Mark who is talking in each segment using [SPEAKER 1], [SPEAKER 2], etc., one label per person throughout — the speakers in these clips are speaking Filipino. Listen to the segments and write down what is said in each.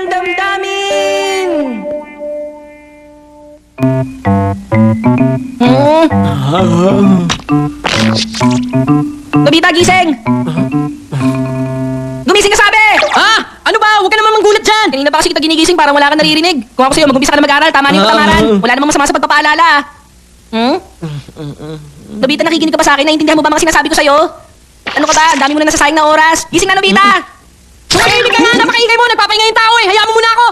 [SPEAKER 1] ng damdamin! Nobita, gising! Gumising ka, sabi!
[SPEAKER 2] Ano ba? Huwag ka naman manggulat dyan!
[SPEAKER 1] Kanina pa kasi kita ginigising, parang wala kang naririnig. Kung ako sa'yo, mag-umpisa ka na mag-aral, tama na yung patamaran. Wala namang masama sa pagpapaalala. Nobita, nakikinig ka ba sa akin? Naiintindihan mo ba mga sinasabi ko sa'yo? Ano ka ba? Ang dami mo na nasasayang na oras. Gising na, Nobita!
[SPEAKER 2] Tumahimik ka nga! Napakaingay mo! Nagpapahinga yung tao eh! Hayaan mo muna ako!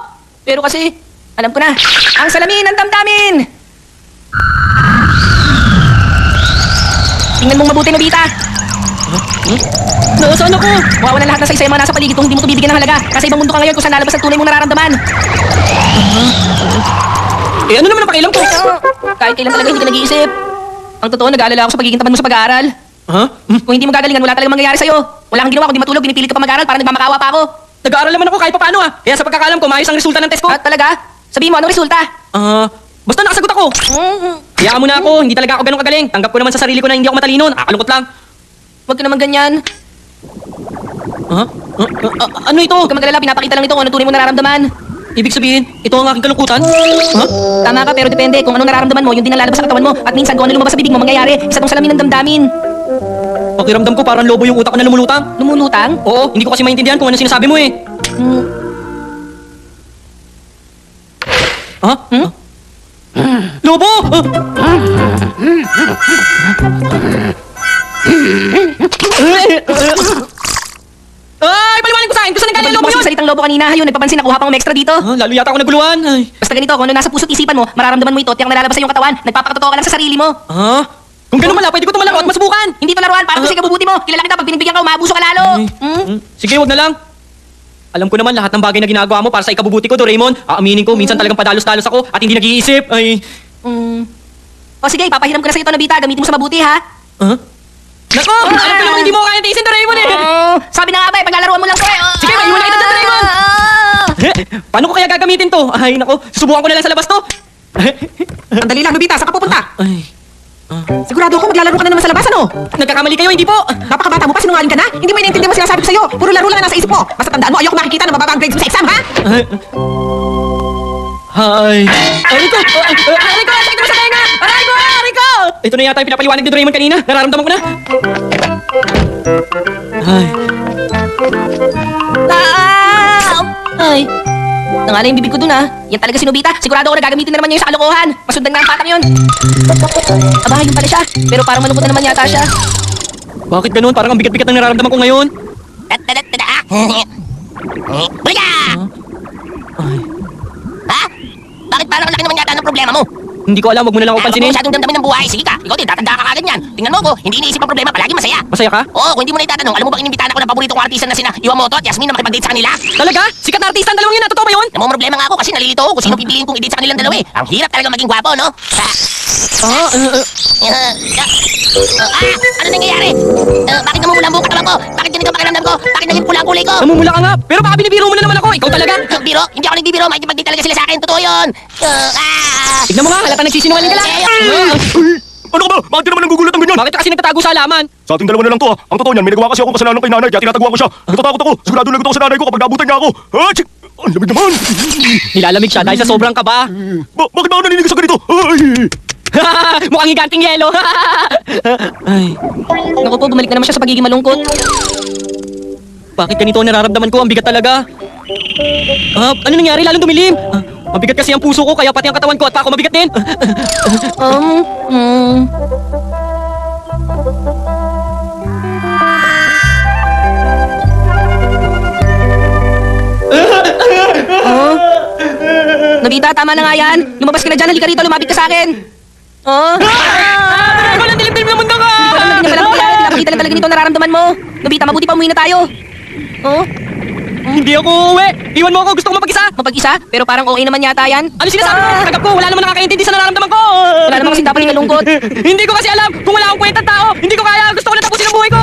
[SPEAKER 1] Pero kasi, alam ko na, ang salamin ng damdamin! Tingnan mong mabuti, Nobita.
[SPEAKER 2] Nasaan ako?
[SPEAKER 1] Mawawala lahat ng saysay mga nasa paligid kung hindi mo ito bibigyan ng halaga. Kasi ibang mundo ka ngayon kung saan lalabas ang tunay mong nararamdaman.
[SPEAKER 2] Ano naman ang pakialam ko?
[SPEAKER 1] Kahit kailan talaga hindi ka nag-iisip. Ang totoo, nag-aalala ako sa pagiging tamad mo sa pag-aaral. Kung hindi mo gagalingan, wala talagang mangyayari sa'yo. Wala kang ginawa kundi matulog, pinipilit ka pa mag-aaral para nagmamakawa pa ako.
[SPEAKER 2] Nag-aaral naman ako kahit paano Kaya sa pagkakalam ko, maayos ang resulta ng test ko.
[SPEAKER 1] Talaga? Sabihin mo, anong resulta?
[SPEAKER 2] Basta nakasagot ako. Hayaan mo na ako, hindi talaga ako ganun kagaling. Tanggap ko naman sa sarili ko na hindi ako matalino. Nakakalungkot lang.
[SPEAKER 1] Huwag ka naman ganyan.
[SPEAKER 2] Ano ito?
[SPEAKER 1] Huwag ka magalala, pinapakita lang ito kung ano tunay mo nararamdaman.
[SPEAKER 2] Ibig sabihin, ito ang aking kalungkutan?
[SPEAKER 1] Tama ka, pero depende. Kung anong nararamdaman mo, yun din ang lalabas sa katawan mo. At minsan, kung ano lumabas sa bibig mo, mangyayari. Isa tong salamin ng damdamin.
[SPEAKER 2] Pakiramdam ko parang lobo yung utak ko na lumulutang.
[SPEAKER 1] Lumulutang?
[SPEAKER 2] Oo, hindi ko kasi maintindihan kung ano sinasabi mo eh. Lobo! Ay, paliwanag ko sa akin! Gusto nang galing
[SPEAKER 1] Nabalik
[SPEAKER 2] lobo
[SPEAKER 1] mo kasi
[SPEAKER 2] yun!
[SPEAKER 1] salitang lobo kanina. Yun, nagpapansin, nakuha pang extra dito.
[SPEAKER 2] Lalo yata ako naguluhan. Ay.
[SPEAKER 1] Basta ganito, kung ano nasa puso't isipan mo, mararamdaman mo ito at yung nalalabas sa iyong katawan. Nagpapakatotoo ka lang sa sarili mo.
[SPEAKER 2] Kung ganun pala, pwede ko ito malaro at masubukan.
[SPEAKER 1] Hindi to laruan, parang kasi kabubuti mo. Kilala kita, pag pinagbigyan ka, umaabuso ka lalo.
[SPEAKER 2] Sige, wag na lang. Alam ko naman lahat ng bagay na ginagawa mo para sa ikabubuti ko, Doraemon. Aaminin ko, minsan talagang padalos-dalos ako at hindi nag-iisip. Ay.
[SPEAKER 1] O sige, papahiram ko na sa ito, Nobita. Gamitin mo sa mabuti, ha?
[SPEAKER 2] Nako! Alam ko naman hindi mo kaya tiisin, Doraemon eh!
[SPEAKER 1] Sabi na nga ba, paglalaruan mo lang to eh.
[SPEAKER 2] Sige, maiwan na kita dyan, Doraemon! Paano ko kaya gagamitin to? Ay, nako, susubukan ko na lang sa labas to.
[SPEAKER 3] Sandali lang, Nobita. Saan ka pupunta?
[SPEAKER 2] Ay,
[SPEAKER 3] Sigurado ako maglalaro ka na naman sa labas, ano?
[SPEAKER 2] nagkakamali kayo, hindi po.
[SPEAKER 3] Napakabata mo pa, sinungaling ka na? Hindi mo iniintindihan mo sinasabi ko sa'yo. Puro laro lang ang nasa isip mo. Basta tandaan mo, ayoko makikita na mababa ang grades mo sa exam, ha?
[SPEAKER 2] Hi. Rico! Rico! Sakit mo sa tenga! Rico! Ito na yata yung pinapaliwanag ni Doraemon kanina. Nararamdaman ko na. Ay.
[SPEAKER 1] Ay. Nangalay yung bibig ko dun, ha? Yan talaga si Nobita. Sigurado ako na gagamitin na naman niya yung sa kalokohan. Masundan nga ang patang yun. Aba, yun pala siya. Pero parang malungkot na naman yata siya.
[SPEAKER 2] Bakit ganun? Parang ang bigat-bigat ng nararamdaman ko ngayon.
[SPEAKER 4] Baliga!
[SPEAKER 2] Ay.
[SPEAKER 4] Ha? Bakit parang laki naman yata ng problema mo?
[SPEAKER 2] Hindi ko alam, wag mo na lang ako
[SPEAKER 4] Huwag mo
[SPEAKER 2] pansinin.
[SPEAKER 4] masyadong damdamin ng buhay. Sige ka, ikaw din, tatanda ka kagad yan. Tingnan mo ko, hindi iniisip ang problema, palagi masaya.
[SPEAKER 2] Masaya ka?
[SPEAKER 4] Oo, kung hindi mo na itatanong, alam mo bang inimbitahan ako ng paborito kong artista na sina Iwamoto at Yasmin na makipag-date sa kanila?
[SPEAKER 2] Talaga? Sikat na artista ang dalawang yun, totoo ba yun?
[SPEAKER 4] Namang problema nga ako kasi nalilito ako kung sino pipiliin kong i-date sa kanilang dalawa eh. Ang hirap talaga maging gwapo, no? Ano nangyayari? Bakit namumula ang buong katawan ko? Bakit ganito ang pakiramdam ko? Bakit naging pula ang kulay ko?
[SPEAKER 2] Namumula ka nga, pero baka binibiro mo na naman ako. Ikaw talaga.
[SPEAKER 4] Biro? Hindi ako nagbibiro, makikipag-date talaga sila sa akin, totoo yun.
[SPEAKER 2] Tignan mo nga, halata nagsisinungaling ka lang.
[SPEAKER 5] Ano ka ba? Bakit ka naman nagugulat ng ganyan?
[SPEAKER 2] Bakit ka kasi nagtatago sa halaman?
[SPEAKER 5] Sa ating dalawa na lang to Ang totoo niyan, may nagawa kasi akong kasalanan kay nanay kaya tinataguan ko siya. Natatakot ako. Sigurado lagot ako sa nanay ko kapag nabutan niya ako. Ang lamig naman.
[SPEAKER 2] Nilalamig siya dahil sa sobrang kaba.
[SPEAKER 5] Bakit ba ako naninigas sa ganito? Ay!
[SPEAKER 2] Mukhang higanting yelo. Ay,
[SPEAKER 1] Naku po, bumalik na naman siya sa pagiging malungkot.
[SPEAKER 2] bakit ganito ang nararamdaman ko? Ang bigat talaga. Ano nangyari? Lalong dumilim. Mabigat kasi ang puso ko, kaya pati ang katawan ko at pa ako mabigat din.
[SPEAKER 1] Nobita, tama na nga yan. Lumabas ka na dyan, halika rito, lumapit ka sa akin.
[SPEAKER 2] Ako lang dilim-dilim ng mundo ko!
[SPEAKER 1] Hindi na pala nangyayari, pinapakita lang talaga nito ang nararamdaman mo. Nobita, mabuti pa umuwi na tayo.
[SPEAKER 2] Hindi ako uuwi. Iwan mo ako, gusto ko mapag-isa.
[SPEAKER 1] Mapag-isa, pero parang okay naman yata yan.
[SPEAKER 2] Ano sinasabi mo? Tagap ko, wala naman nakakaintindi sa nararamdaman ko.
[SPEAKER 1] Wala namang kasi dapat nalungkot.
[SPEAKER 2] Hindi ko kasi alam kung wala akong kwentang tao. Hindi ko kaya, gusto ko na tapusin ang buhay ko.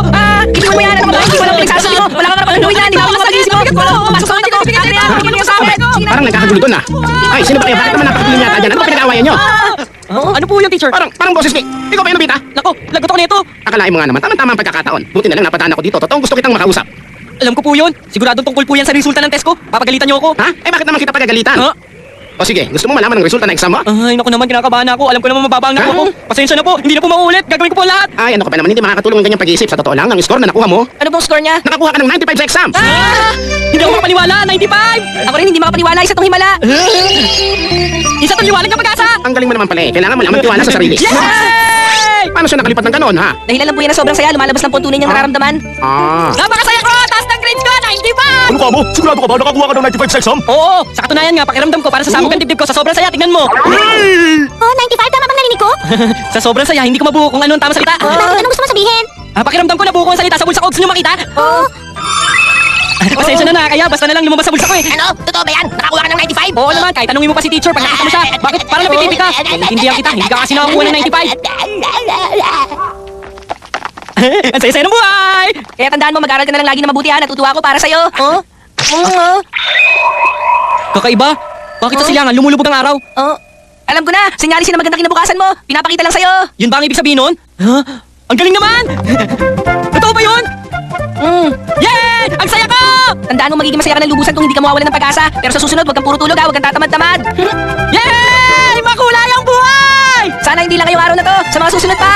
[SPEAKER 1] Iwan mo yan, ano ba? Hindi mo lang pinagsasabi mo. Wala ka na pang hindi mo lang pag-iisip mo. Wala ka pumasok sa akin ko. Ano yan? Hindi mo sa akin.
[SPEAKER 3] Parang nagkakagulo doon, ah. Ay, sino ba kayo? Bakit naman napakatuloy yata dyan? Ano ba pinag-awayan nyo?
[SPEAKER 2] Ano po yung teacher?
[SPEAKER 3] Parang boses ni. Ikaw ba yung Nobita?
[SPEAKER 2] Nako, lagot ako nito.
[SPEAKER 3] Akalain mo nga naman, tamang-tama ang pagkakataon. Buti na lang napadaan ako dito. Totoong gusto kitang makausap.
[SPEAKER 2] Alam ko po yun. Siguradong tungkol po yan sa resulta ng test ko. Papagalitan niyo ako.
[SPEAKER 6] Ha? Eh bakit naman kita pagagalitan?
[SPEAKER 2] Ha?
[SPEAKER 6] O sige, gusto mo malaman ang resulta ng exam mo?
[SPEAKER 2] Ay, naku naman, kinakabahan ako. Alam ko naman mababa ang nakuha ko. Pasensya na po, hindi na po maulit. Gagawin ko po ang lahat.
[SPEAKER 6] Ay, ano ka pa naman, hindi makakatulong ang ganyang pag-iisip. Sa totoo lang, ang score na nakuha mo,
[SPEAKER 1] Ano pong score niya?
[SPEAKER 6] nakakuha ka ng 95 sa exam.
[SPEAKER 2] Ah! Hindi ako makapaniwala, 95!
[SPEAKER 1] Ako rin hindi makapaniwala, isa tong himala.
[SPEAKER 2] Isa tong liwanag ng pag-asa!
[SPEAKER 6] Ang galing mo naman pala eh. Kailangan mo naman tiwala sa sarili.
[SPEAKER 2] Yay!
[SPEAKER 6] Paano siya nakalipat ng ganon, ha?
[SPEAKER 1] Dahilan lang po yan na sobrang saya, lumalabas lang po ang tunay niyang nararamdaman.
[SPEAKER 6] Ah.
[SPEAKER 2] Napakasaya ko! Taas ng grades ko! 95!
[SPEAKER 5] Ano ka mo? Sigurado ka ba nakakuha ka ng 95 sa exam?
[SPEAKER 2] Oo, sa katunayan nga, pakiramdam ko para sa sabog ang dibdib ko sa sobrang saya, tignan mo!
[SPEAKER 4] Oh, 95, tama bang narinig ko?
[SPEAKER 2] Sa sobrang saya, hindi ko mabuo kung ano ang tamang salita.
[SPEAKER 4] Bakit? Anong gusto mo sabihin?
[SPEAKER 2] Pakiramdam ko nabuo ko ang salita sa bulsa ko, gusto nyo makita?
[SPEAKER 4] Oh,
[SPEAKER 2] Pasensya na kaya basta na lang lumabas sa bulsa ko eh.
[SPEAKER 4] ano? Totoo ba yan? Nakakuha ka ng 95?
[SPEAKER 2] Oo naman, kahit tanungin mo pa si teacher pag nakita mo siya. Bakit? Parang napipili ka. Naiintindihan kita, hindi ka kasi nakakuha ng 95. Ang saya-saya ng buhay!
[SPEAKER 1] Kaya tandaan mo, mag-aral ka na lang lagi na mabuti ha, natutuwa ako para sa'yo. Oh?
[SPEAKER 2] Kakaiba? Bakit sa silangan lumulubog ang araw?
[SPEAKER 1] Oh? Alam ko na, sinyalis na magandang kinabukasan mo. Pinapakita lang sa'yo.
[SPEAKER 2] Yun ba ang ibig sabihin nun? Ha? Ang galing naman! Totoo ba yun? Yay! Ang saya ko!
[SPEAKER 1] Tandaan mo, magiging masaya ka ng lubusan kung hindi ka mawawalan ng pag-asa. Pero sa susunod, huwag kang puro tulog ha, huwag kang tatamad-tamad.
[SPEAKER 2] Yay! Makulay ang buhay!
[SPEAKER 1] Sana hindi lang ngayong araw na to, sa mga susunod pa.